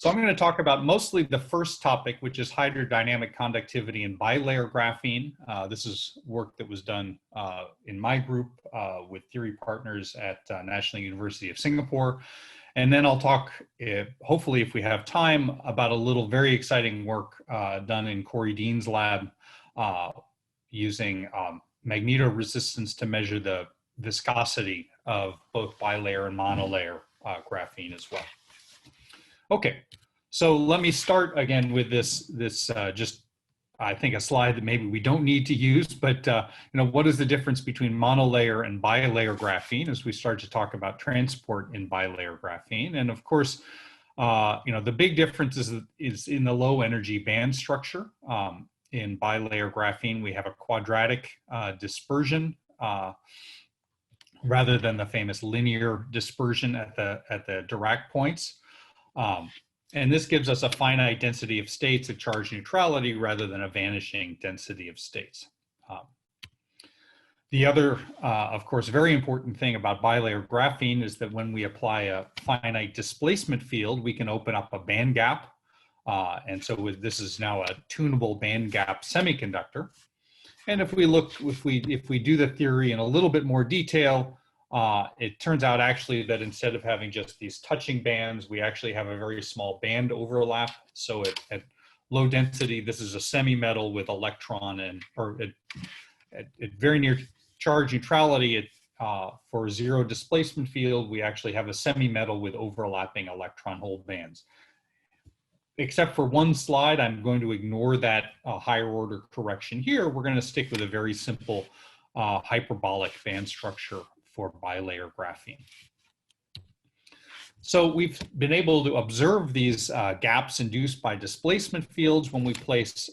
So I'm going to talk about mostly the first topic, which is hydrodynamic conductivity and bilayer graphene. This is work that was done in my group with theory partners at National University of Singapore. And then I'll talk, hopefully if we have time, about a little very exciting work done in Corey Dean's lab using magnetoresistance to measure the viscosity of both bilayer and monolayer graphene as well. Okay, so let me start again with this just, I think, a slide that maybe we don't need to use, but what is the difference between monolayer and bilayer graphene as we start to talk about transport in bilayer graphene? And of course, the big difference is in the low energy band structure. In bilayer graphene, we have a quadratic dispersion rather than the famous linear dispersion at the Dirac points. And this gives us a finite density of states at charge neutrality rather than a vanishing density of states. The other, of course, very important thing about bilayer graphene is that when we apply a finite displacement field, we can open up a band gap. And so this is now a tunable band gap semiconductor. And if we do the theory in a little bit more detail, it turns out actually that instead of having just these touching bands, we actually have a very small band overlap. So at low density, this is a semi-metal with electron at very near charge neutrality, for zero displacement field, we actually have a semi-metal with overlapping electron-hole bands. Except for one slide, I'm going to ignore that higher order correction here. We're going to stick with a very simple hyperbolic band structure for bilayer graphene. So we've been able to observe these gaps induced by displacement fields when we place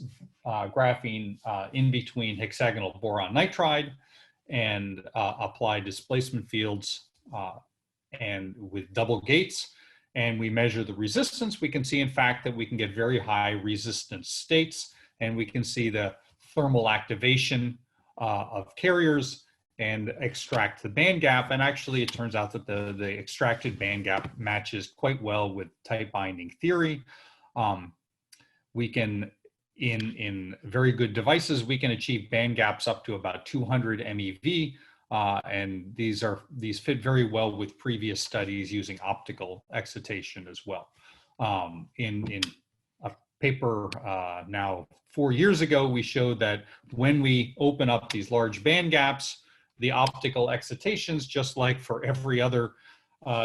graphene in between hexagonal boron nitride and apply displacement fields and with double gates. And we measure the resistance. We can see, in fact, that we can get very high resistance states, and we can see the thermal activation of carriers and extract the band gap. And actually, it turns out that the extracted band gap matches quite well with tight binding theory. We can, in very good devices, we can achieve band gaps up to about 200 MeV. And these fit very well with previous studies using optical excitation as well. In a paper now 4 years ago, we showed that when we open up these large band gaps, the optical excitations, just like for every other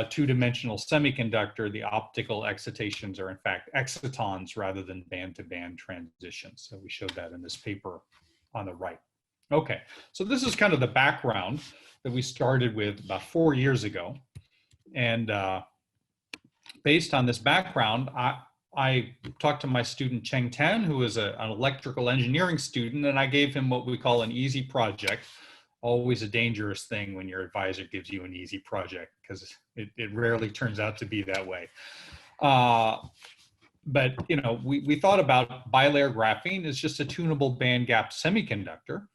two-dimensional semiconductor, the optical excitations are in fact excitons rather than band-to-band transitions. So we showed that in this paper on the right. Okay, so this is kind of the background that we started with about 4 years ago. And based on this background, I talked to my student Cheng Tan, who is an electrical engineering student, and I gave him what we call an easy project. Always a dangerous thing when your advisor gives you an easy project, because it rarely turns out to be that way. But we thought about bilayer graphene as just a tunable band gap semiconductor.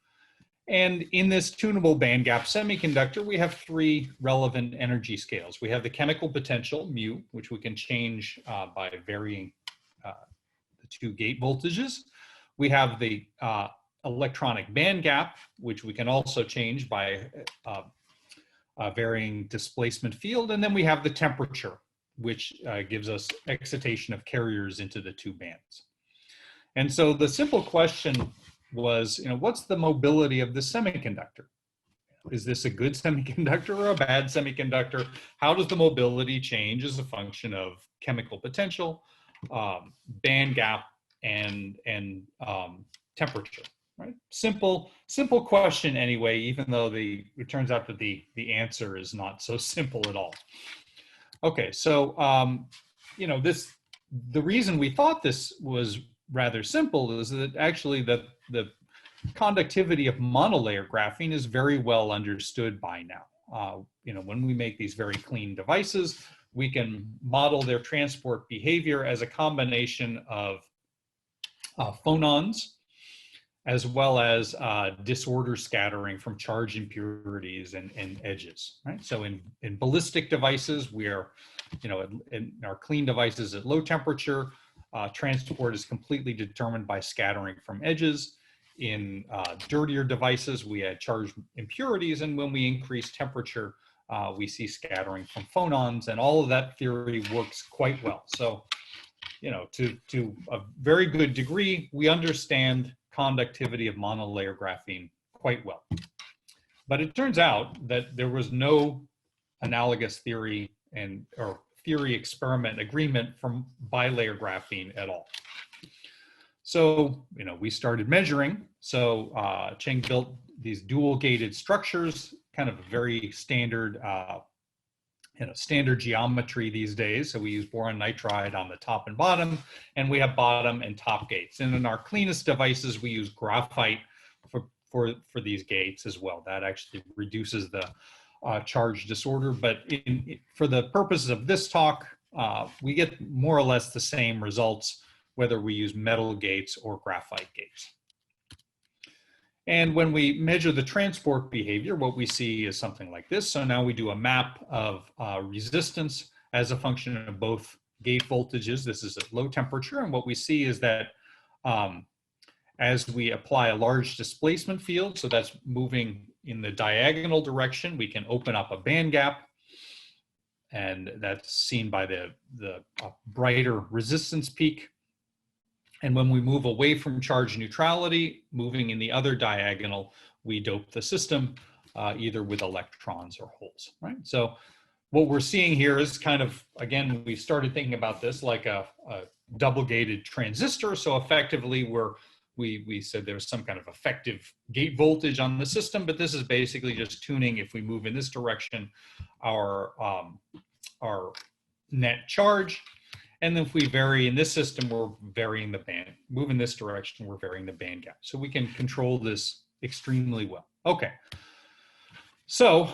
And in this tunable band gap semiconductor, we have three relevant energy scales. We have the chemical potential, mu, which we can change by varying the two gate voltages. We have the electronic band gap, which we can also change by varying displacement field. And then we have the temperature, which gives us excitation of carriers into the two bands. And so the simple question was, what's the mobility of the semiconductor? Is this a good semiconductor or a bad semiconductor? How does the mobility change as a function of chemical potential, band gap, and temperature? Right? Simple question anyway, even though it turns out that the answer is not so simple at all. Okay, so the reason we thought this was rather simple is that actually the conductivity of monolayer graphene is very well understood by now. When we make these very clean devices, we can model their transport behavior as a combination of phonons as well as disorder scattering from charge impurities and edges, right? So in ballistic devices, we are, in our clean devices at low temperature, transport is completely determined by scattering from edges. In dirtier devices, we add charged impurities, and when we increase temperature, we see scattering from phonons, and all of that theory works quite well. So, to a very good degree, we understand conductivity of monolayer graphene quite well. But it turns out that there was no analogous theory or theory experiment agreement from bilayer graphene at all. So, we started measuring. So Cheng built these dual gated structures, kind of a very standard, standard geometry these days. So we use boron nitride on the top and bottom, and we have bottom and top gates. And in our cleanest devices, we use graphite for these gates as well. That actually reduces the charge disorder. But for the purposes of this talk, we get more or less the same results, whether we use metal gates or graphite gates. And when we measure the transport behavior, what we see is something like this. So now we do a map of resistance as a function of both gate voltages. This is at low temperature. And what we see is that as we apply a large displacement field, so that's moving in the diagonal direction, we can open up a band gap. And that's seen by the brighter resistance peak. And when we move away from charge neutrality, moving in the other diagonal, we dope the system either with electrons or holes, right? So what we're seeing here is kind of, again, we started thinking about this like a double gated transistor. So effectively we said there was some kind of effective gate voltage on the system, but this is basically just tuning. If we move in this direction, our net charge. And then if we vary in this system, we're varying the band. Move in this direction, we're varying the band gap. So we can control this extremely well. Okay. So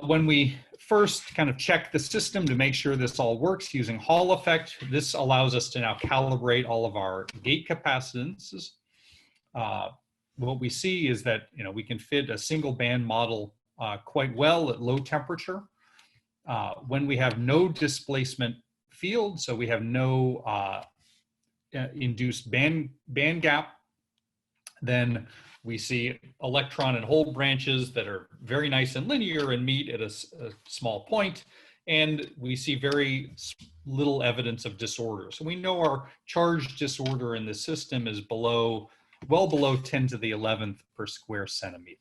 when we first kind of check the system to make sure this all works using Hall effect, this allows us to now calibrate all of our gate capacitances. What we see is that we can fit a single band model quite well at low temperature. When we have no displacement field, so we have no induced band gap, then we see electron and hole branches that are very nice and linear and meet at a small point, and we see very little evidence of disorder. So we know our charge disorder in the system is well below 10 to the 11th per square centimeter.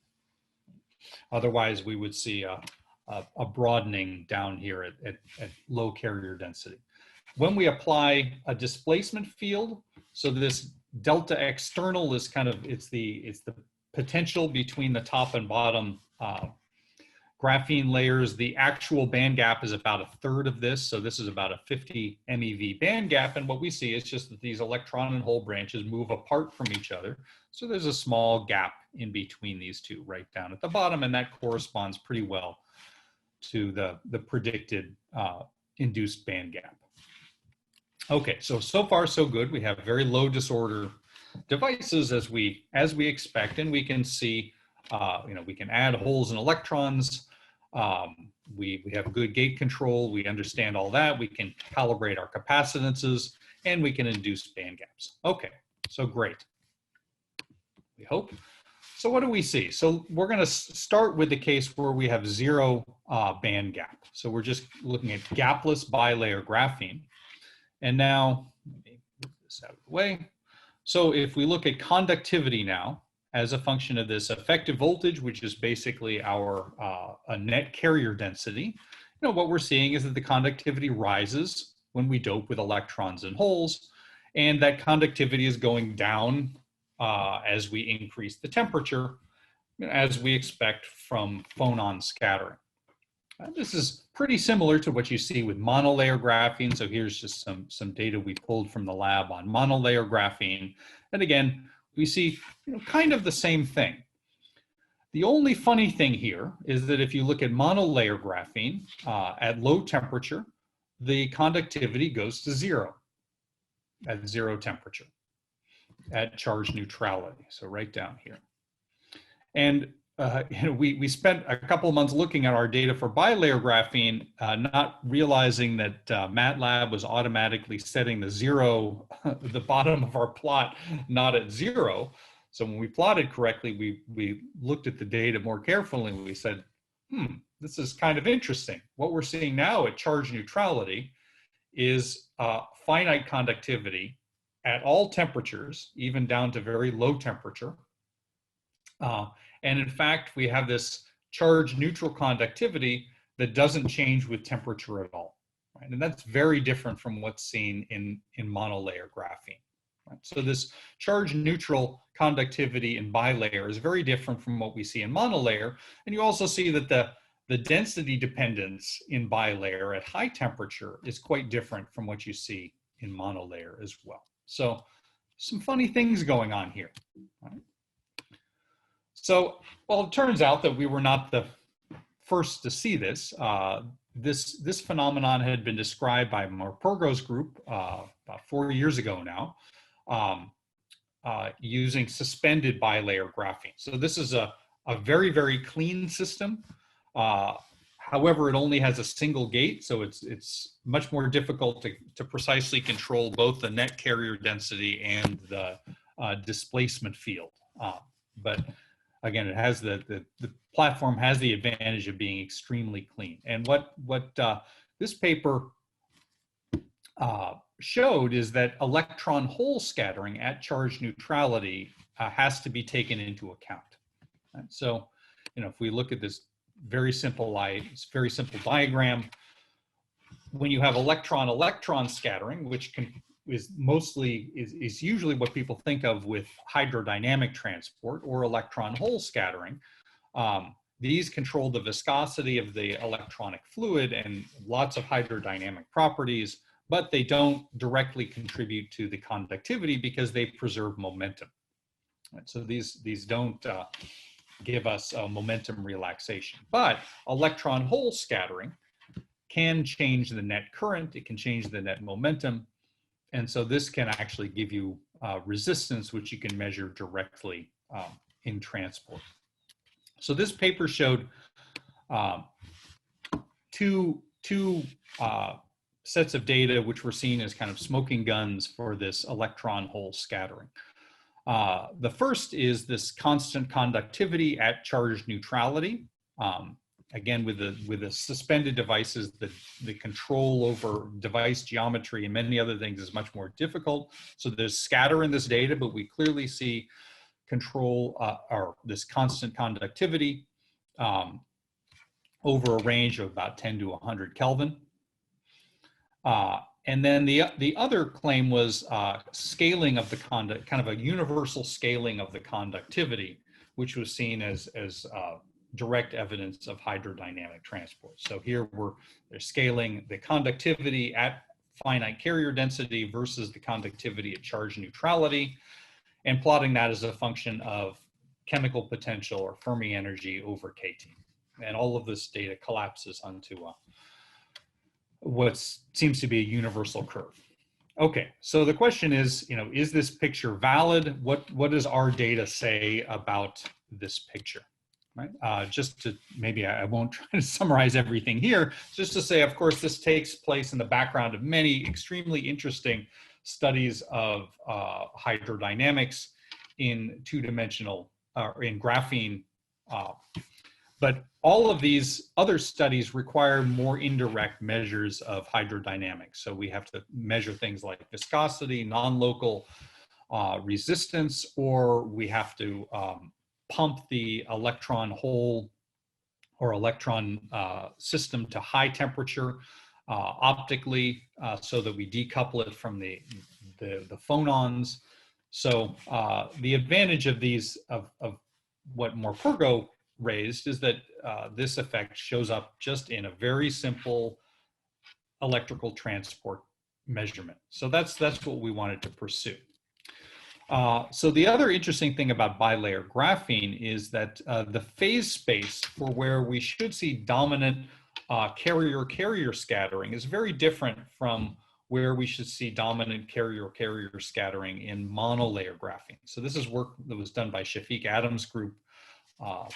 Otherwise, we would see a broadening down here at low carrier density. When we apply a displacement field, so this delta external is kind of, it's the potential between the top and bottom graphene layers. The actual band gap is about a third of this. So this is about a 50 MeV band gap. And what we see is just that these electron and hole branches move apart from each other. So there's a small gap in between these two right down at the bottom. And that corresponds pretty well to the predicted induced band gap. Okay, so far so good. We have very low disorder devices as we expect, and we can see, we can add holes and electrons. We have good gate control. We understand all that. We can calibrate our capacitances, and we can induce band gaps. Okay, so great. We hope. So what do we see? So we're going to start with the case where we have zero band gap. So we're just looking at gapless bilayer graphene. And now, let me move this out of the way. So if we look at conductivity now as a function of this effective voltage, which is basically our a net carrier density, what we're seeing is that the conductivity rises when we dope with electrons and holes, and that conductivity is going down as we increase the temperature, as we expect from phonon scattering. This is pretty similar to what you see with monolayer graphene. So here's just some data we pulled from the lab on monolayer graphene. And again, we see kind of the same thing. The only funny thing here is that if you look at monolayer graphene at low temperature, the conductivity goes to zero at zero temperature. at charge neutrality. So right down here. And we spent a couple of months looking at our data for bilayer graphene, not realizing that MATLAB was automatically setting the zero, the bottom of our plot, not at zero. So when we plotted correctly, we looked at the data more carefully and we said, this is kind of interesting. What we're seeing now at charge neutrality is finite conductivity at all temperatures, even down to very low temperature. And in fact, we have this charge neutral conductivity that doesn't change with temperature at all. Right? And that's very different from what's seen in monolayer graphene. Right? So this charge neutral conductivity in bilayer is very different from what we see in monolayer. And you also see that the density dependence in bilayer at high temperature is quite different from what you see in monolayer as well. So some funny things going on here. Right? So, well, it turns out that we were not the first to see this. This phenomenon had been described by Morpurgo's group about 4 years ago now, using suspended bilayer graphene. So this is a very, very clean system. However, it only has a single gate, so it's much more difficult to precisely control both the net carrier density and the displacement field. But again, it has the platform has the advantage of being extremely clean. And what this paper showed is that electron-hole scattering at charge neutrality has to be taken into account. Right? So, if we look at this very simple diagram, when you have electron-electron scattering, which is usually what people think of with hydrodynamic transport or electron-hole scattering. These control the viscosity of the electronic fluid and lots of hydrodynamic properties, but they don't directly contribute to the conductivity because they preserve momentum. Right? So these don't give us a momentum relaxation. But electron-hole scattering can change the net current, it can change the net momentum, and so this can actually give you resistance, which you can measure directly in transport. So this paper showed two sets of data which were seen as kind of smoking guns for this electron-hole scattering. The first is this constant conductivity at charge neutrality. Again, with the suspended devices, the control over device geometry and many other things is much more difficult. So there's scatter in this data, but we clearly see control or this constant conductivity over a range of about 10 to 100 Kelvin. And then the other claim was scaling of the kind of a universal scaling of the conductivity, which was seen as direct evidence of hydrodynamic transport. So here they're scaling the conductivity at finite carrier density versus the conductivity at charge neutrality, and plotting that as a function of chemical potential or Fermi energy over KT. And all of this data collapses onto what seems to be a universal curve. Okay, so the question is, is this picture valid? What does our data say about this picture? Right? Just to, maybe I won't try to summarize everything here, just to say, of course, this takes place in the background of many extremely interesting studies of hydrodynamics in two-dimensional, in graphene. But all of these other studies require more indirect measures of hydrodynamics. So we have to measure things like viscosity, non-local resistance, or we have to pump the electron-hole or electron system to high temperature optically so that we decouple it from the phonons. So the advantage of these, of what Morpurgo raised, is that this effect shows up just in a very simple electrical transport measurement. So that's what we wanted to pursue. So the other interesting thing about bilayer graphene is that the phase space for where we should see dominant carrier-carrier scattering is very different from where we should see dominant carrier-carrier scattering in monolayer graphene. So this is work that was done by Shafiq Adams' group,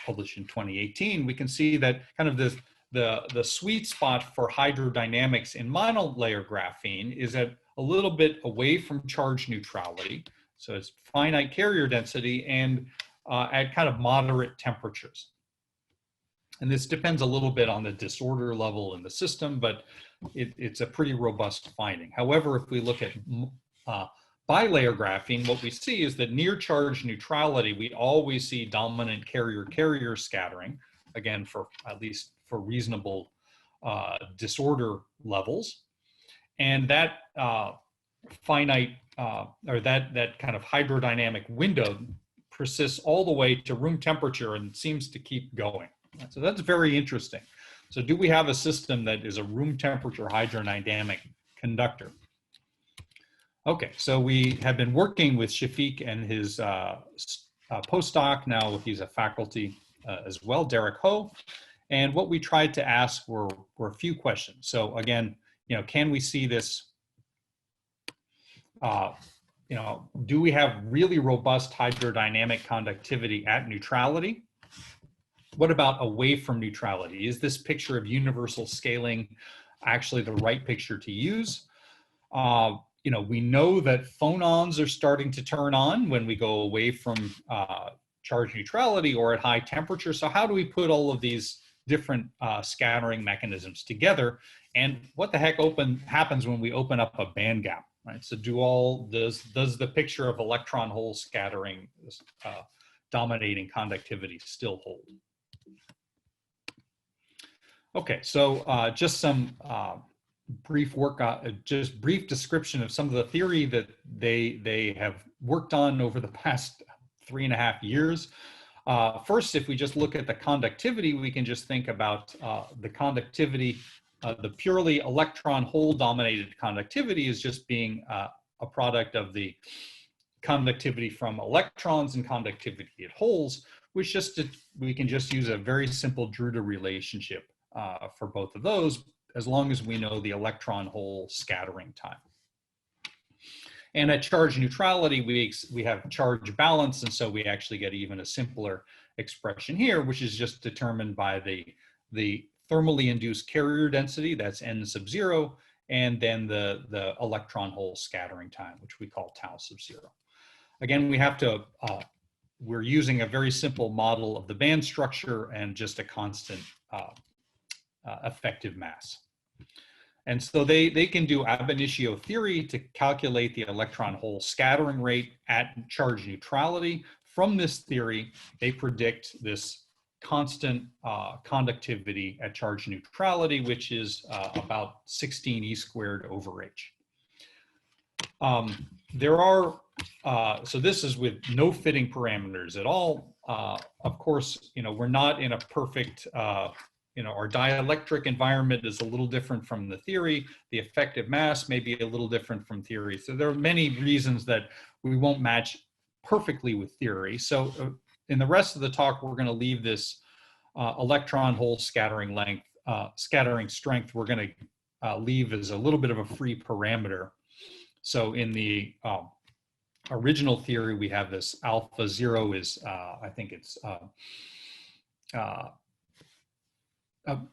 published in 2018. We can see that kind of the sweet spot for hydrodynamics in monolayer graphene is at a little bit away from charge neutrality. So it's finite carrier density and at kind of moderate temperatures. And this depends a little bit on the disorder level in the system, but it's a pretty robust finding. However, if we look at bilayer graphene, what we see is that near charge neutrality, we always see dominant carrier-carrier scattering, again, for at least for reasonable disorder levels. And that finite, or that kind of hydrodynamic window persists all the way to room temperature and seems to keep going. So that's very interesting. So do we have a system that is a room temperature hydrodynamic conductor? Okay, so we have been working with Shafiq and his postdoc. Now he's a faculty as well, Dirac Ho. And what we tried to ask were a few questions. So again, can we see this, do we have really robust hydrodynamic conductivity at neutrality? What about away from neutrality? Is this picture of universal scaling actually the right picture to use? We know that phonons are starting to turn on when we go away from charge neutrality or at high temperature. So how do we put all of these different scattering mechanisms together? And what the heck happens when we open up a band gap, right? So does the picture of electron-hole scattering dominating conductivity still hold? Okay, so just some brief work, just brief description of some of the theory that they have worked on over the past 3.5 years. First, if we just look at the conductivity, we can just think about the conductivity, the purely electron-hole dominated conductivity is just being a product of the conductivity from electrons and conductivity at holes, which we can just use a very simple Drude relationship for both of those, as long as we know the electron-hole scattering time. And at charge neutrality, we have charge balance, and so we actually get even a simpler expression here, which is just determined by the thermally induced carrier density, that's n sub 0, and then the electron-hole scattering time, which we call tau sub 0. Again, we're using a very simple model of the band structure and just a constant effective mass. And so they can do ab initio theory to calculate the electron-hole scattering rate at charge neutrality. From this theory, they predict this constant conductivity at charge neutrality, which is about 16 e squared over h. So this is with no fitting parameters at all. Of course, we're not in a perfect, our dielectric environment is a little different from the theory. The effective mass may be a little different from theory. So there are many reasons that we won't match perfectly with theory. So in the rest of the talk, we're going to leave this electron-hole scattering strength, we're going to leave as a little bit of a free parameter. So in the original theory, we have this alpha 0 is, I think it's,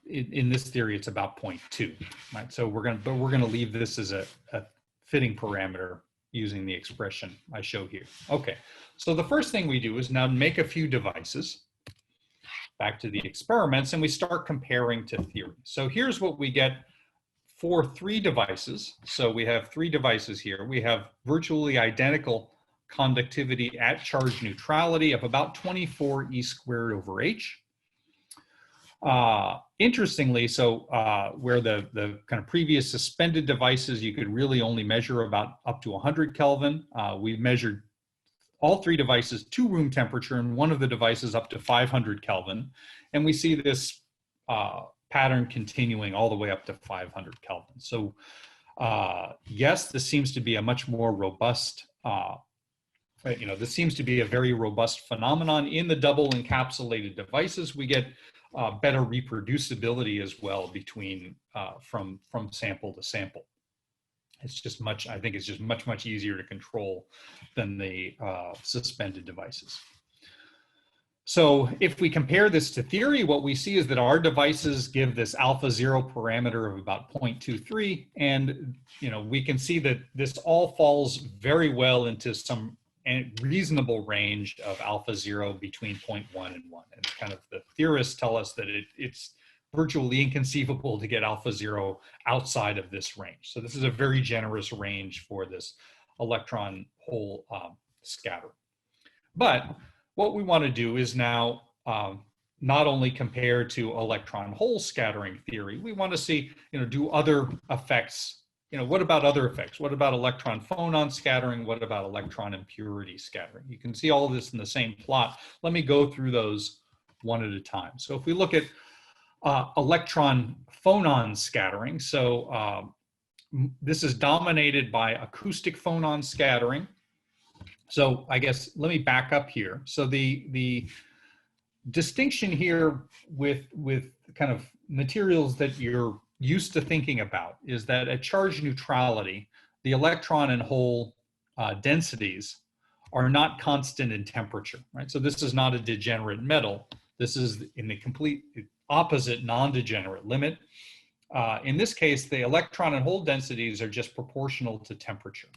in this theory, it's about 0.2, right? So we're going to leave this as a fitting parameter using the expression I show here. Okay, so the first thing we do is now make a few devices, back to the experiments, and we start comparing to theory. So here's what we get for 3 devices. So we have 3 devices here. We have virtually identical conductivity at charge neutrality of about 24 e squared over h. Interestingly, so where the kind of previous suspended devices, you could really only measure about up to 100 Kelvin. We've measured all 3 devices to room temperature and one of the devices up to 500 Kelvin. And we see this pattern continuing all the way up to 500 Kelvin. So yes, this seems to be a much more robust, this seems to be a very robust phenomenon. In the double encapsulated devices, we get better reproducibility as well between from sample to sample. It's just much, I think it's just much easier to control than the suspended devices. So if we compare this to theory, what we see is that our devices give this alpha 0 parameter of about 0.23. And we can see that this all falls very well into some reasonable range of alpha 0 between 0.1 and 1. And kind of the theorists tell us that it's virtually inconceivable to get alpha 0 outside of this range. So this is a very generous range for this electron-hole scatter. But what we want to do is now not only compare to electron-hole scattering theory, we want to see, do other effects. What about other effects? What about electron-phonon scattering? What about electron impurity scattering? You can see all of this in the same plot. Let me go through those one at a time. So if we look at electron-phonon scattering, so this is dominated by acoustic phonon scattering. So I guess let me back up here. So the distinction here with kind of materials that you're used to thinking about is that at charge neutrality, the electron and hole densities are not constant in temperature, right? So this is not a degenerate metal. This is in the complete opposite non-degenerate limit. In this case, the electron and hole densities are just proportional to temperature,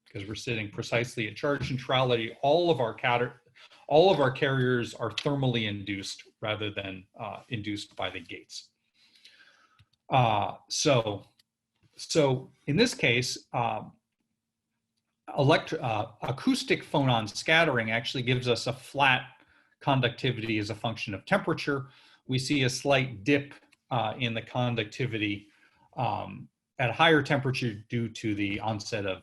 because we're sitting precisely at charge neutrality. All of our carriers are thermally induced rather than induced by the gates. So in this case, acoustic phonon scattering actually gives us a flat conductivity as a function of temperature. We see a slight dip in the conductivity at higher temperature due to the onset of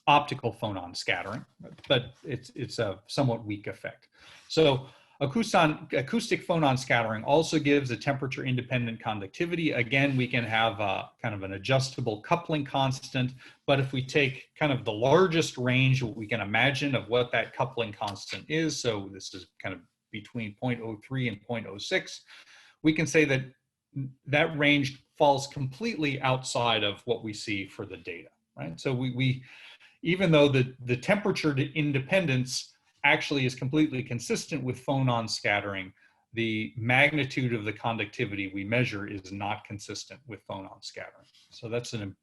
optical phonon scattering, but it's a somewhat weak effect. So acoustic phonon scattering also gives a temperature independent conductivity. Again, we can have a kind of an adjustable coupling constant, but if we take kind of the largest range we can imagine of what that coupling constant is, so this is kind of between 0.03 and 0.06, we can say that that range falls completely outside of what we see for the data, right? So we even though the temperature independence actually is completely consistent with phonon scattering, the magnitude of the conductivity we measure is not consistent with phonon scattering. So that's an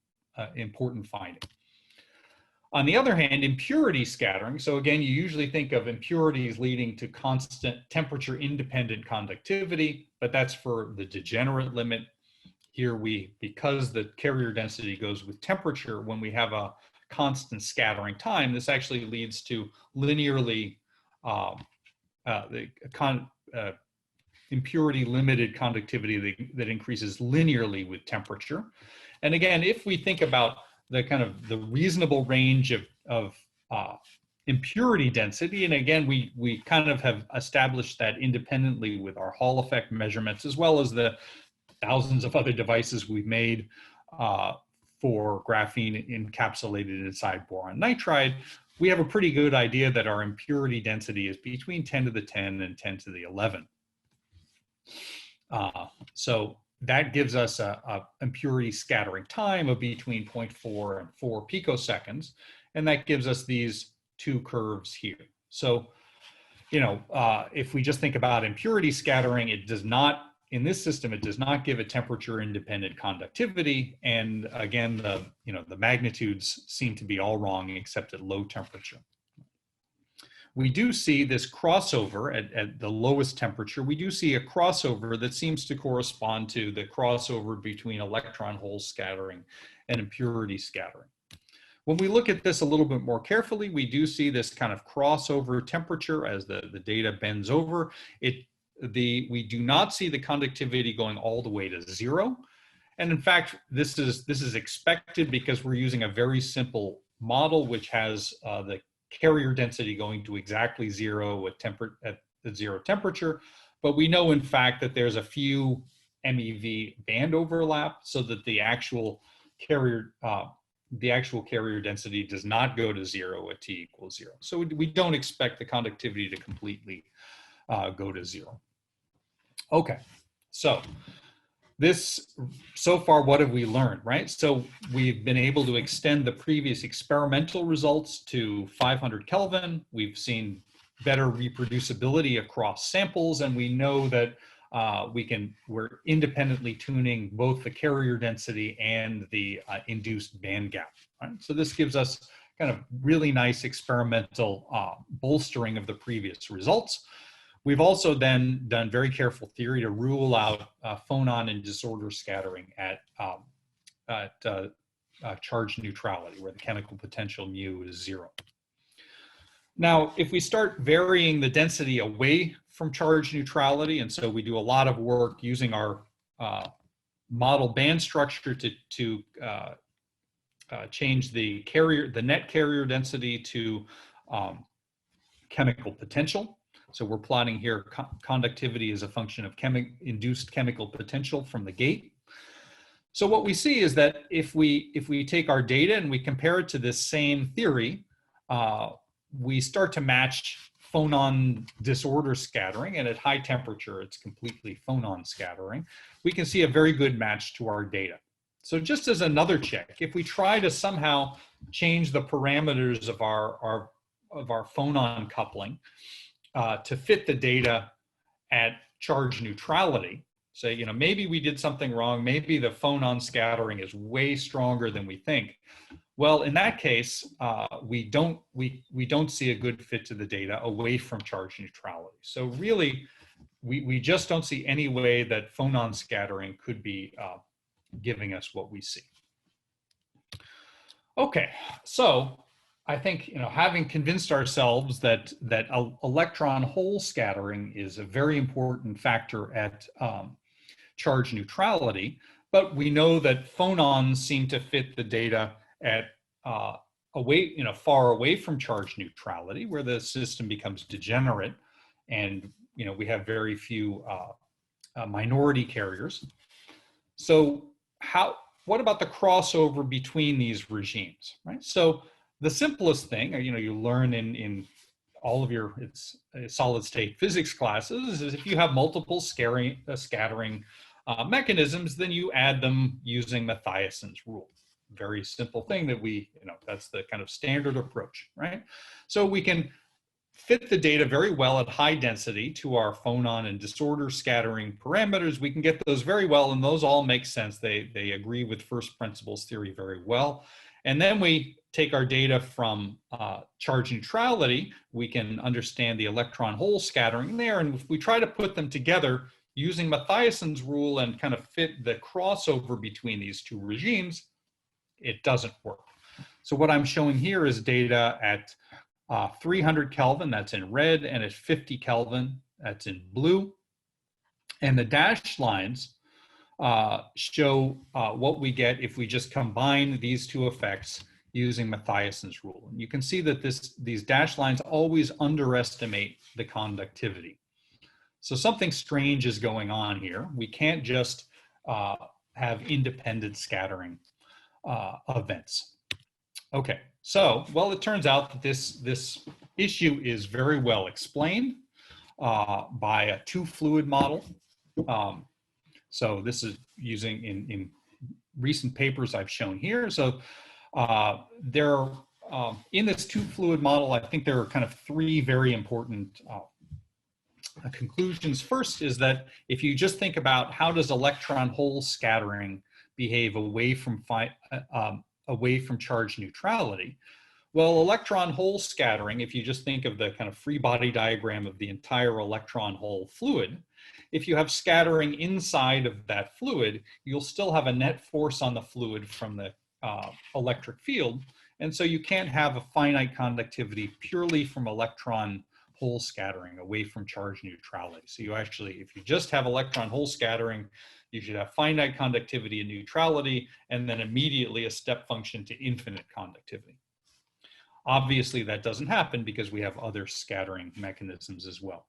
important finding. On the other hand, impurity scattering, so again, you usually think of impurities leading to constant temperature independent conductivity, but that's for the degenerate limit. Here because the carrier density goes with temperature, when we have a constant scattering time, this actually leads to linearly, impurity limited conductivity that increases linearly with temperature. And again, if we think about the kind of the reasonable range of impurity density, and again, we kind of have established that independently with our Hall effect measurements, as well as the thousands of other devices we've made for graphene encapsulated inside boron nitride, we have a pretty good idea that our impurity density is between 10 to the 10 and 10 to the 11. So that gives us a impurity scattering time of between 0.4 and 4 picoseconds, and that gives us these two curves here. So, if we just think about impurity scattering, it does not, in this system, it does not give a temperature independent conductivity. And again, the magnitudes seem to be all wrong except at low temperature. We do see this crossover at the lowest temperature. We do see a crossover that seems to correspond to the crossover between electron-hole scattering and impurity scattering. When we look at this a little bit more carefully, we do see this kind of crossover temperature as the data bends over. We do not see the conductivity going all the way to 0. And in fact, this is expected because we're using a very simple model which has the carrier density going to exactly 0 at the 0 temperature. But we know in fact that there's a few MeV band overlap so that the actual carrier density does not go to 0 at t equals 0. So we don't expect the conductivity to completely go to 0. Okay, so So far, what have we learned, right? So we've been able to extend the previous experimental results to 500 Kelvin. We've seen better reproducibility across samples, and we know that we're independently tuning both the carrier density and the induced band gap. Right? So this gives us kind of really nice experimental bolstering of the previous results. We've also then done very careful theory to rule out phonon and disorder scattering at charge neutrality, where the chemical potential mu is 0. Now, if we start varying the density away from charge neutrality, and so we do a lot of work using our model band structure to change the net carrier density to chemical potential. So we're plotting here conductivity as a function of induced chemical potential from the gate. So what we see is that if we take our data and we compare it to this same theory, we start to match phonon disorder scattering, and at high temperature, it's completely phonon scattering. We can see a very good match to our data. So just as another check, if we try to somehow change the parameters of our phonon coupling to fit the data at charge neutrality, say, maybe we did something wrong, maybe the phonon scattering is way stronger than we think. Well, in that case, we don't see a good fit to the data away from charge neutrality. So really, we just don't see any way that phonon scattering could be giving us what we see. Okay, so I think having convinced ourselves that electron-hole scattering is a very important factor at charge neutrality, but we know that phonons seem to fit the data at far away from charge neutrality, where the system becomes degenerate, and we have very few minority carriers. So what about the crossover between these regimes, right? So the simplest thing, you learn in all of your solid state physics classes, is if you have multiple scattering mechanisms, then you add them using Mathiassen's rule. Very simple thing that that's the kind of standard approach, right? So we can fit the data very well at high density to our phonon and disorder scattering parameters. We can get those very well, and those all make sense. They agree with first principles theory very well. And then we take our data from charge neutrality, we can understand the electron-hole scattering there, and if we try to put them together using Mathiassen's rule and kind of fit the crossover between these two regimes, it doesn't work. So what I'm showing here is data at 300 Kelvin, that's in red, and at 50 Kelvin, that's in blue. And the dashed lines show what we get if we just combine these two effects using Mathiassen's rule. And you can see that these dashed lines always underestimate the conductivity. So something strange is going on here. We can't just have independent scattering events. Okay, so, well, it turns out that this issue is very well explained by a two-fluid model. So this is using in recent papers I've shown here. So in this two-fluid model, I think there are kind of three very important conclusions. First is that if you just think about how does electron-hole scattering behave away from charge neutrality, well, electron-hole scattering, if you just think of the kind of free body diagram of the entire electron-hole fluid, if you have scattering inside of that fluid, you'll still have a net force on the fluid from the electric field. And so you can't have a finite conductivity purely from electron-hole scattering away from charge neutrality. So you actually, if you just have electron-hole scattering, you should have finite conductivity and neutrality, and then immediately a step function to infinite conductivity. Obviously, that doesn't happen because we have other scattering mechanisms as well.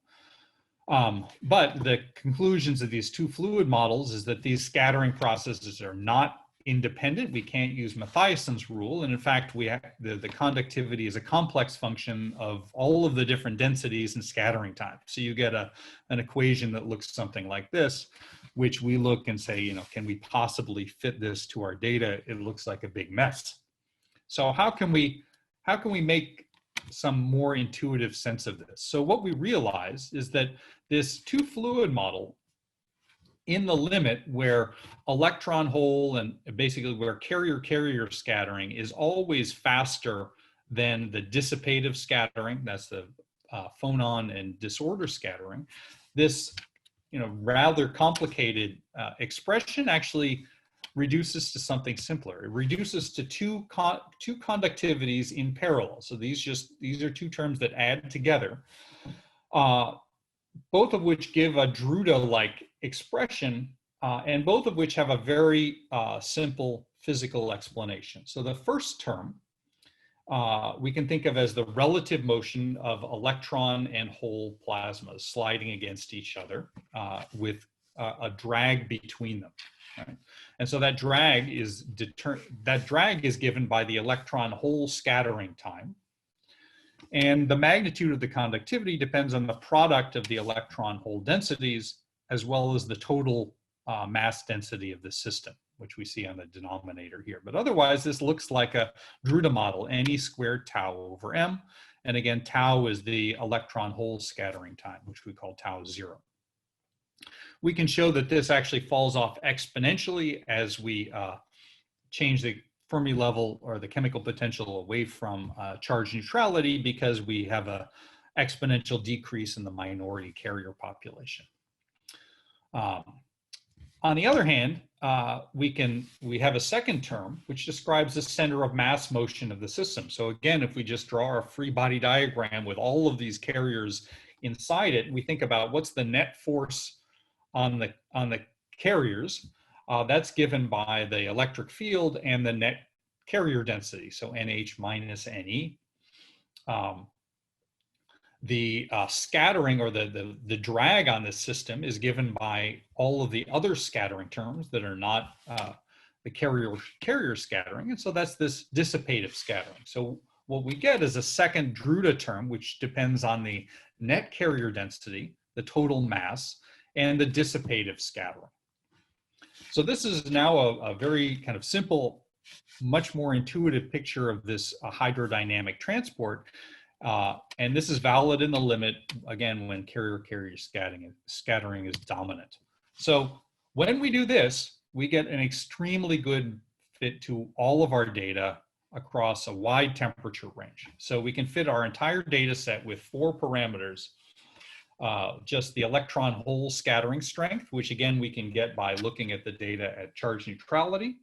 But the conclusions of these two fluid models is that these scattering processes are not independent. We can't use Mathiassen's rule. And in fact, the conductivity is a complex function of all of the different densities and scattering time. So you get an equation that looks something like this, which we look and say, can we possibly fit this to our data? It looks like a big mess. So how can we make some more intuitive sense of this? So what we realize is that this two fluid model, in the limit where electron-hole and basically where carrier-carrier scattering is always faster than the dissipative scattering, that's the phonon and disorder scattering, this rather complicated expression actually reduces to something simpler. It reduces to two conductivities in parallel. So these are two terms that add together, both of which give a Drude-like expression, and both of which have a very simple physical explanation. So the first term we can think of as the relative motion of electron and hole plasmas sliding against each other with a drag between them. Right? And so that drag is given by the electron-hole scattering time. And the magnitude of the conductivity depends on the product of the electron-hole densities, as well as the total mass density of the system, which we see on the denominator here. But otherwise, this looks like a Drude model, ne squared tau over m. And again, tau is the electron-hole scattering time, which we call tau 0. We can show that this actually falls off exponentially as we change the Fermi level or the chemical potential away from charge neutrality, because we have an exponential decrease in the minority carrier population. On the other hand, we have a second term which describes the center of mass motion of the system. So again, if we just draw our free body diagram with all of these carriers inside it, we think about what's the net force on the carriers. That's given by the electric field and the net carrier density, so NH minus NE. The scattering or the drag on this system is given by all of the other scattering terms that are not the carrier scattering, and so that's this dissipative scattering. So what we get is a second Drude term, which depends on the net carrier density, the total mass, and the dissipative scattering. So this is now a very kind of simple, much more intuitive picture of this hydrodynamic transport. And this is valid in the limit, again, when carrier-carrier scattering is dominant. So when we do this, we get an extremely good fit to all of our data across a wide temperature range. So we can fit our entire data set with 4 parameters. Just the electron-hole scattering strength, which again we can get by looking at the data at charge neutrality.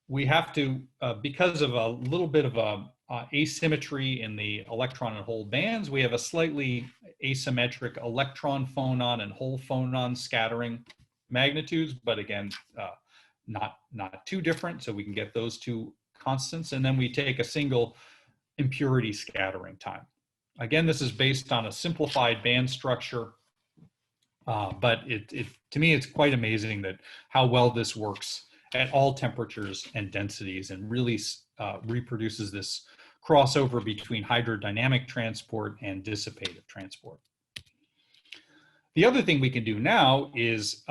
We have to, because of a little bit of a asymmetry in the electron and hole bands, we have a slightly asymmetric electron phonon and hole phonon scattering magnitudes, but again, not too different, so we can get those two constants. And then we take a single impurity scattering time. Again, this is based on a simplified band structure, but to me, it's quite amazing that how well this works at all temperatures and densities, and really reproduces this crossover between hydrodynamic transport and dissipative transport. The other thing we can do now is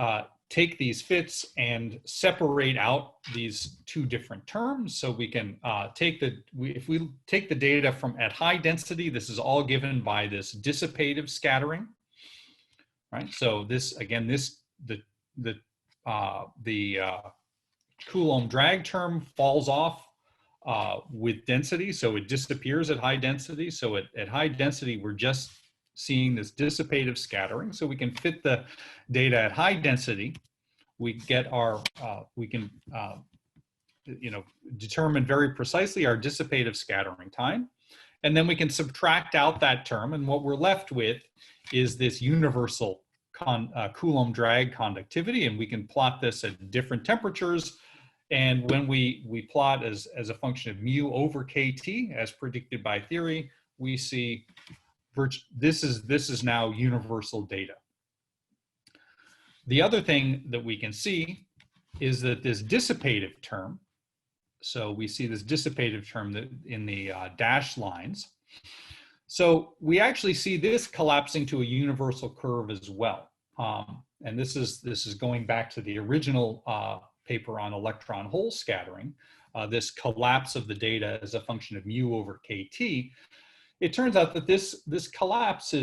take these fits and separate out these two different terms. So we can if we take the data from at high density, this is all given by this dissipative scattering, right? So this, again, the Coulomb drag term falls off with density, so it disappears at high density. So at high density, we're just seeing this dissipative scattering. So we can fit the data at high density. We get our, we can, determine very precisely our dissipative scattering time. And then we can subtract out that term. And what we're left with is this universal Coulomb drag conductivity. And we can plot this at different temperatures. And when we plot as a function of mu over KT, as predicted by theory, we see this is now universal data. The other thing that we can see is that this dissipative term, so we see this dissipative term that in the dashed lines. So we actually see this collapsing to a universal curve as well. And this is going back to the original paper on electron-hole scattering, this collapse of the data as a function of mu over kt. It turns out that this collapse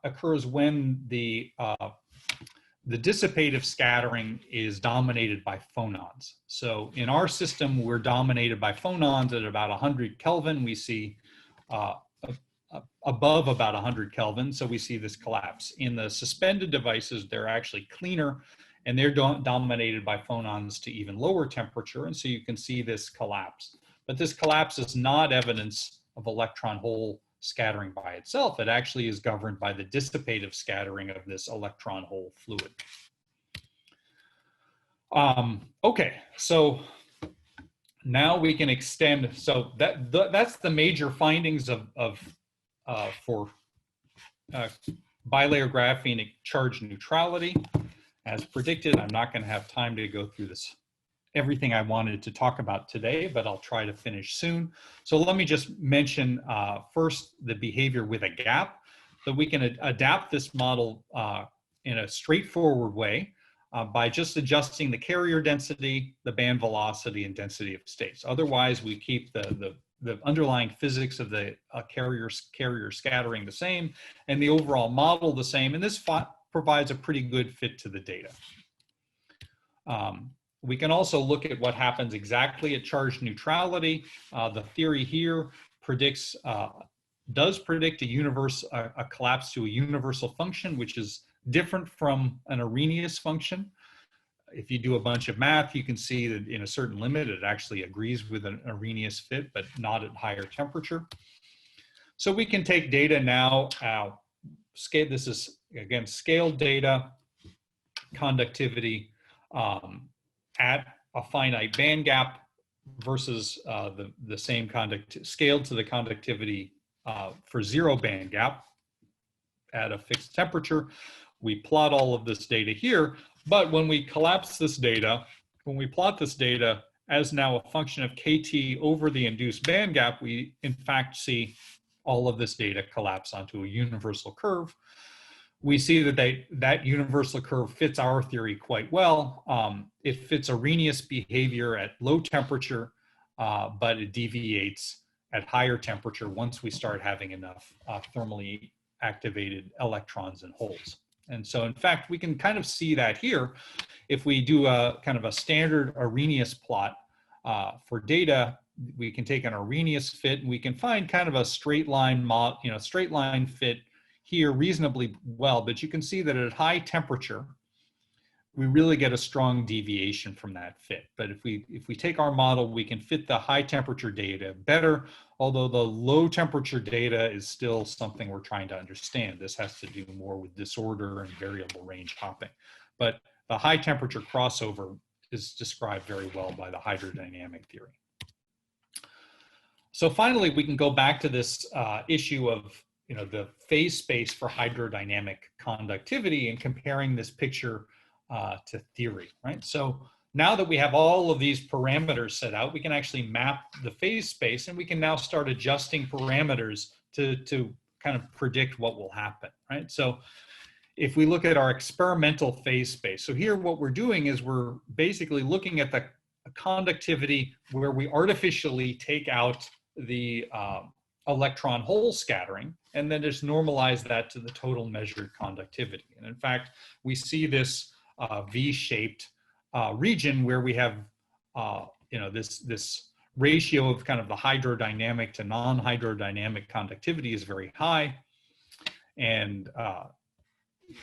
occurs when the dissipative scattering is dominated by phonons. So in our system, we're dominated by phonons at about 100 Kelvin. We see above about 100 Kelvin, so we see this collapse. In the suspended devices, they're actually cleaner, and they're dominated by phonons to even lower temperature, and so you can see this collapse. But this collapse is not evidence of electron-hole scattering by itself. It actually is governed by the dissipative scattering of this electron-hole fluid. Okay, so now we can extend. So that's the major findings for bilayer graphene charge neutrality. As predicted, I'm not going to have time to go through this everything I wanted to talk about today, but I'll try to finish soon. So let me just mention first the behavior with a gap, that we can adapt this model in a straightforward way by just adjusting the carrier density, the band velocity, and density of states. Otherwise, we keep the underlying physics of the carrier scattering the same and the overall model the same, and this provides a pretty good fit to the data. We can also look at what happens exactly at charge neutrality. The theory here does predict a collapse to a universal function, which is different from an Arrhenius function. If you do a bunch of math, you can see that in a certain limit, it actually agrees with an Arrhenius fit, but not at higher temperature. So we can take data now, this is, again, scaled data, conductivity, at a finite band gap versus the same scaled to the conductivity for zero band gap at a fixed temperature. We plot all of this data here, but when we collapse this data, when we plot this data as now a function of kt over the induced band gap, we in fact see all of this data collapse onto a universal curve. We see that that universal curve fits our theory quite well. It fits Arrhenius behavior at low temperature, but it deviates at higher temperature once we start having enough thermally activated electrons and holes. And so, in fact, we can kind of see that here. If we do a kind of a standard Arrhenius plot for data, we can take an Arrhenius fit, and we can find kind of a straight line fit here reasonably well, but you can see that at high temperature, we really get a strong deviation from that fit. But if we take our model, we can fit the high temperature data better, although the low temperature data is still something we're trying to understand. This has to do more with disorder and variable range hopping. But the high temperature crossover is described very well by the hydrodynamic theory. So finally, we can go back to this issue of the phase space for hydrodynamic conductivity and comparing this picture to theory, right? So now that we have all of these parameters set out, we can actually map the phase space, and we can now start adjusting parameters to kind of predict what will happen, right? So if we look at our experimental phase space, so here what we're doing is we're basically looking at the conductivity where we artificially take out the electron-hole scattering, and then just normalize that to the total measured conductivity. And in fact, we see this V-shaped region where we have this ratio of kind of the hydrodynamic to non-hydrodynamic conductivity is very high, and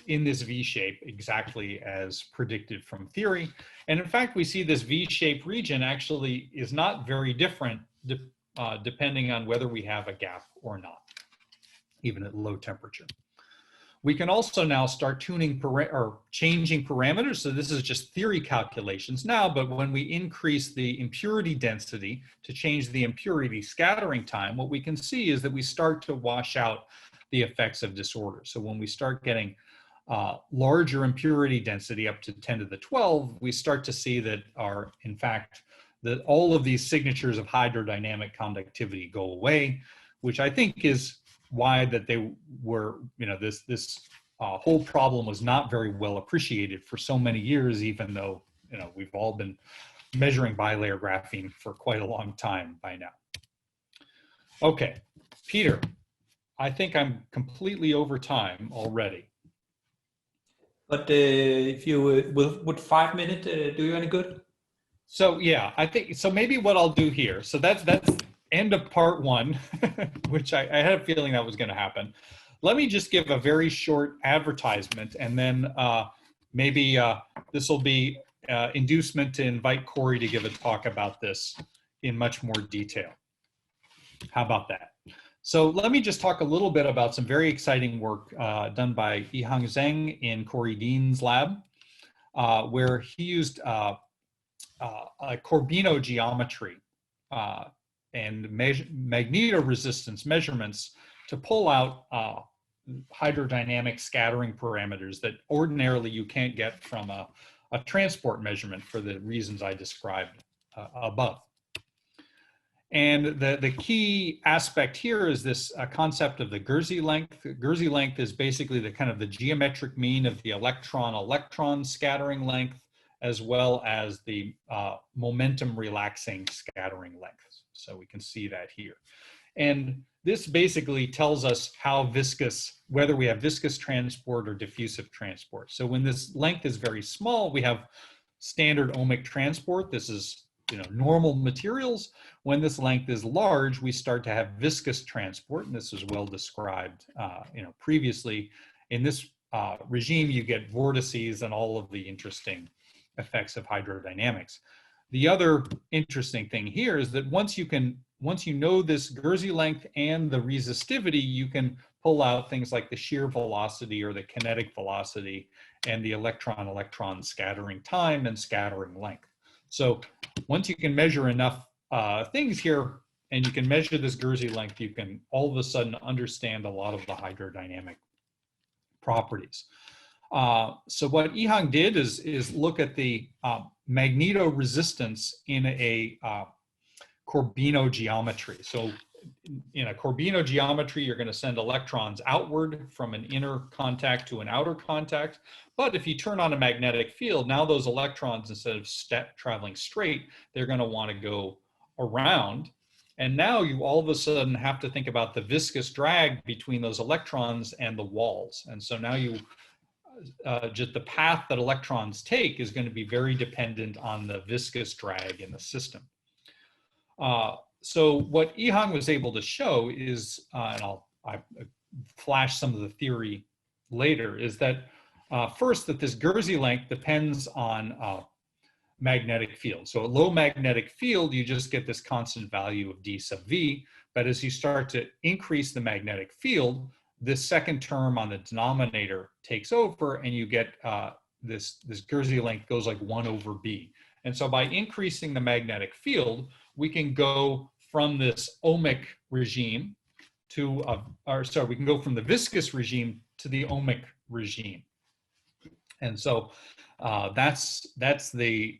in this V-shape, exactly as predicted from theory. And in fact, we see this V-shaped region actually is not very different depending on whether we have a gap or not, even at low temperature. We can also now start tuning or changing parameters. So this is just theory calculations now, but when we increase the impurity density to change the impurity scattering time, what we can see is that we start to wash out the effects of disorder. So when we start getting larger impurity density up to 10 to the 12, we start to see that in fact, that all of these signatures of hydrodynamic conductivity go away, which I think is why that they were, this whole problem was not very well appreciated for so many years, even though, we've all been measuring bilayer graphene for quite a long time by now. Okay, Peter, I think I'm completely over time already. But if you would 5 minutes do you any good? So yeah, I think so. Maybe what I'll do here. So that's end of part one, which I had a feeling that was going to happen. Let me just give a very short advertisement, and then maybe this will be inducement to invite Corey to give a talk about this in much more detail. How about that? So let me just talk a little bit about some very exciting work done by Yihang Zheng in Corey Dean's lab, where he used a Corbino geometry and magnetoresistance measurements to pull out hydrodynamic scattering parameters that ordinarily you can't get from a transport measurement for the reasons I described above. And the key aspect here is this concept of the Guernsey length. Guernsey length is basically the kind of the geometric mean of the electron-electron scattering length, as well as the momentum relaxing scattering length. So we can see that here. And this basically tells us how viscous, whether we have viscous transport or diffusive transport. So when this length is very small, we have standard ohmic transport. This is normal materials. When this length is large, we start to have viscous transport, and this is well described previously. In this regime, you get vortices and all of the interesting effects of hydrodynamics. The other interesting thing here is that once you know this Guernsey length and the resistivity, you can pull out things like the shear velocity or the kinetic velocity and the electron-electron scattering time and scattering length. So once you can measure enough things here, and you can measure this Guernsey length, you can all of a sudden understand a lot of the hydrodynamic properties. So what Yihang did is look at the magnetoresistance in a Corbino geometry. So in a Corbino geometry, you're going to send electrons outward from an inner contact to an outer contact. But if you turn on a magnetic field, now those electrons, instead of traveling straight, they're going to want to go around. And now you all of a sudden have to think about the viscous drag between those electrons and the walls. And so now you just the path that electrons take is going to be very dependent on the viscous drag in the system. So what Yihang was able to show is, and I'll flash some of the theory later, is that first that this Guernsey length depends on magnetic field. So a low magnetic field, you just get this constant value of d sub v. But as you start to increase the magnetic field, this second term on the denominator takes over, and you get this Guernsey length goes like 1 over b. And so by increasing the magnetic field, we can go from this ohmic regime to, we can go from the viscous regime to the ohmic regime. And so that's the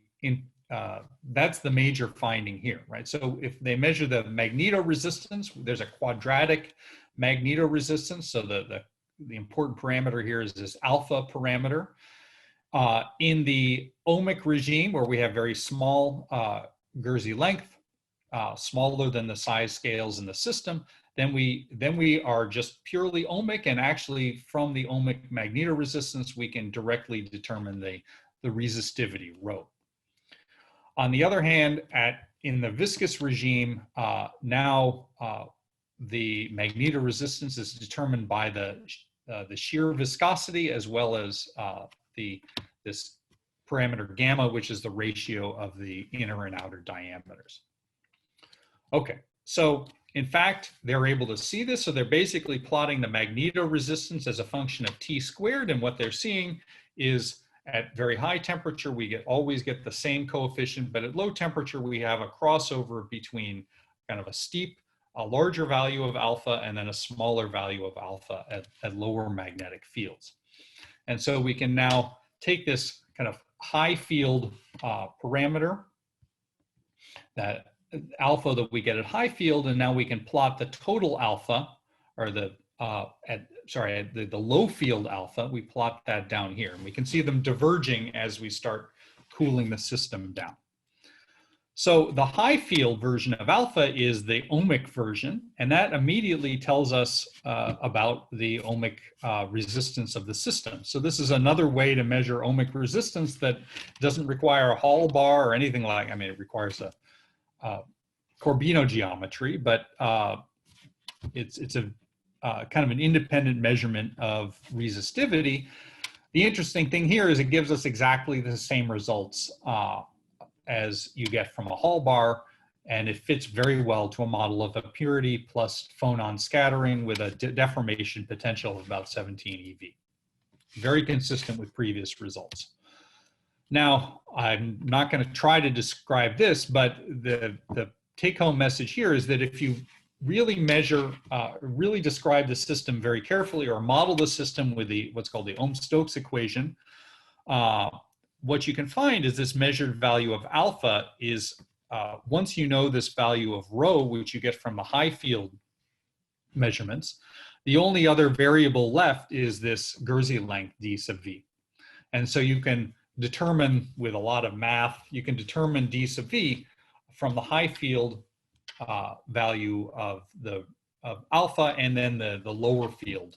major finding here, right? So if they measure the magnetoresistance, there's a quadratic magnetoresistance. So the important parameter here is this alpha parameter. In the ohmic regime, where we have very small Guernsey length, smaller than the size scales in the system, then we are just purely ohmic, and actually from the ohmic magnetoresistance, we can directly determine the resistivity rho. On the other hand, in the viscous regime, now the magnetoresistance is determined by the shear viscosity, as well as this parameter gamma, which is the ratio of the inner and outer diameters. Okay, so in fact, they're able to see this. So they're basically plotting the magnetoresistance as a function of t squared, and what they're seeing is at very high temperature, we always get the same coefficient, but at low temperature, we have a crossover between kind of a larger value of alpha and then a smaller value of alpha at lower magnetic fields. And so we can now take this kind of high field parameter, that alpha that we get at high field, and now we can plot the total alpha, or the the low field alpha. We plot that down here, and we can see them diverging as we start cooling the system down. So the high field version of alpha is the ohmic version, and that immediately tells us about the ohmic resistance of the system. So this is another way to measure ohmic resistance that doesn't require a Hall bar or anything like, I mean, it requires a Corbino geometry, but it's a kind of an independent measurement of resistivity. The interesting thing here is it gives us exactly the same results as you get from a Hall bar, and it fits very well to a model of a purity plus phonon scattering with a deformation potential of about 17 eV. Very consistent with previous results. Now, I'm not going to try to describe this, but the take-home message here is that if you really measure, really describe the system very carefully, or model the system with what's called the Ohm-Stokes equation, what you can find is this measured value of alpha is, once you know this value of rho, which you get from the high field measurements, the only other variable left is this Guernsey length d sub v. And so you can determine, with a lot of math, you can determine d sub v from the high field value of alpha, and then the lower field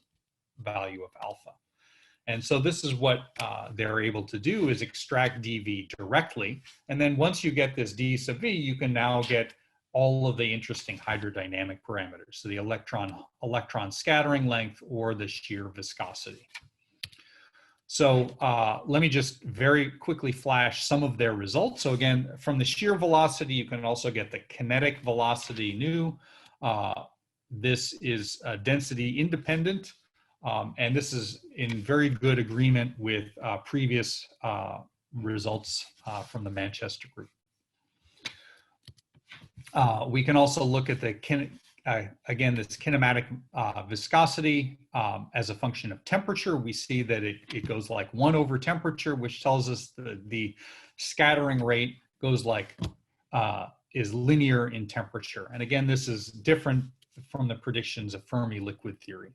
value of alpha. And so this is what they're able to do, is extract dV directly. And then once you get this d sub v, you can now get all of the interesting hydrodynamic parameters. So the electron scattering length or the shear viscosity. So let me just very quickly flash some of their results. So again, from the shear velocity, you can also get the kinetic velocity nu. This is density independent. And this is in very good agreement with previous results from the Manchester group. We can also look at the, again, this kinematic viscosity as a function of temperature. We see that it goes like 1 over temperature, which tells us that the scattering rate goes like, is linear in temperature. And again, this is different from the predictions of Fermi liquid theory.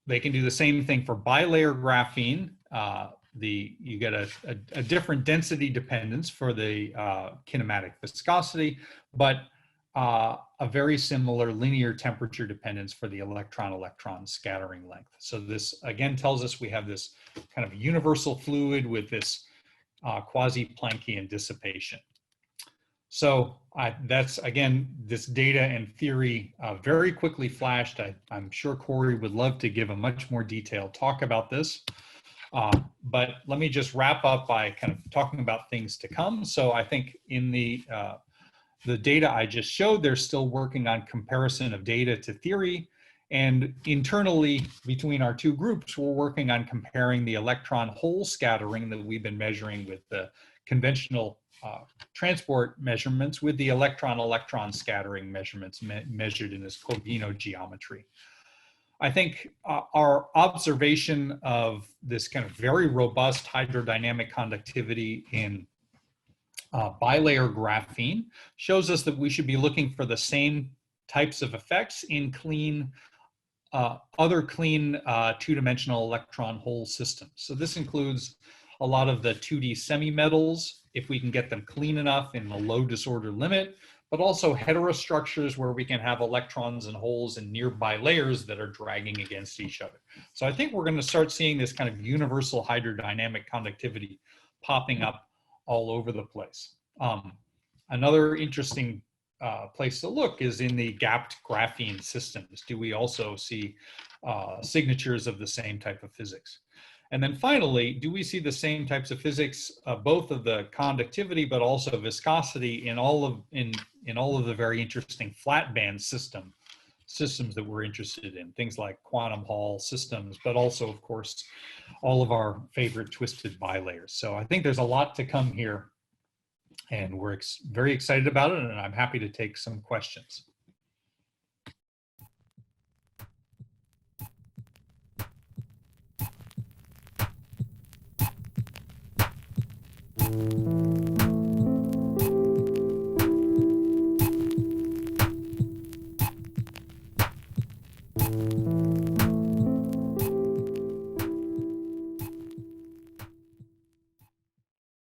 They can do the same thing for bilayer graphene. You get a different density dependence for the kinematic viscosity, but a very similar linear temperature dependence for the electron-electron scattering length. So this again tells us we have this kind of universal fluid with this quasi-Planckian dissipation. So that's, again, this data and theory very quickly flashed. I'm sure Corey would love to give a much more detailed talk about this. But let me just wrap up by kind of talking about things to come. So I think in the data I just showed, they're still working on comparison of data to theory. And internally, between our two groups, we're working on comparing the electron-hole scattering that we've been measuring with the conventional transport measurements with the electron-electron scattering measurements measured in this Corbino geometry. I think our observation of this kind of very robust hydrodynamic conductivity in bilayer graphene shows us that we should be looking for the same types of effects in clean, other clean two-dimensional electron-hole systems. So this includes a lot of the 2D semi-metals, if we can get them clean enough in the low disorder limit, but also heterostructures where we can have electrons and holes in nearby layers that are dragging against each other. So I think we're going to start seeing this kind of universal hydrodynamic conductivity popping up all over the place. Another interesting place to look is in the gapped graphene systems. Do we also see signatures of the same type of physics? And then finally, do we see the same types of physics, both of the conductivity, but also viscosity in all of the very interesting flat band systems that we're interested in, things like quantum Hall systems, but also, of course, all of our favorite twisted bilayers. So I think there's a lot to come here, and we're very excited about it, and I'm happy to take some questions.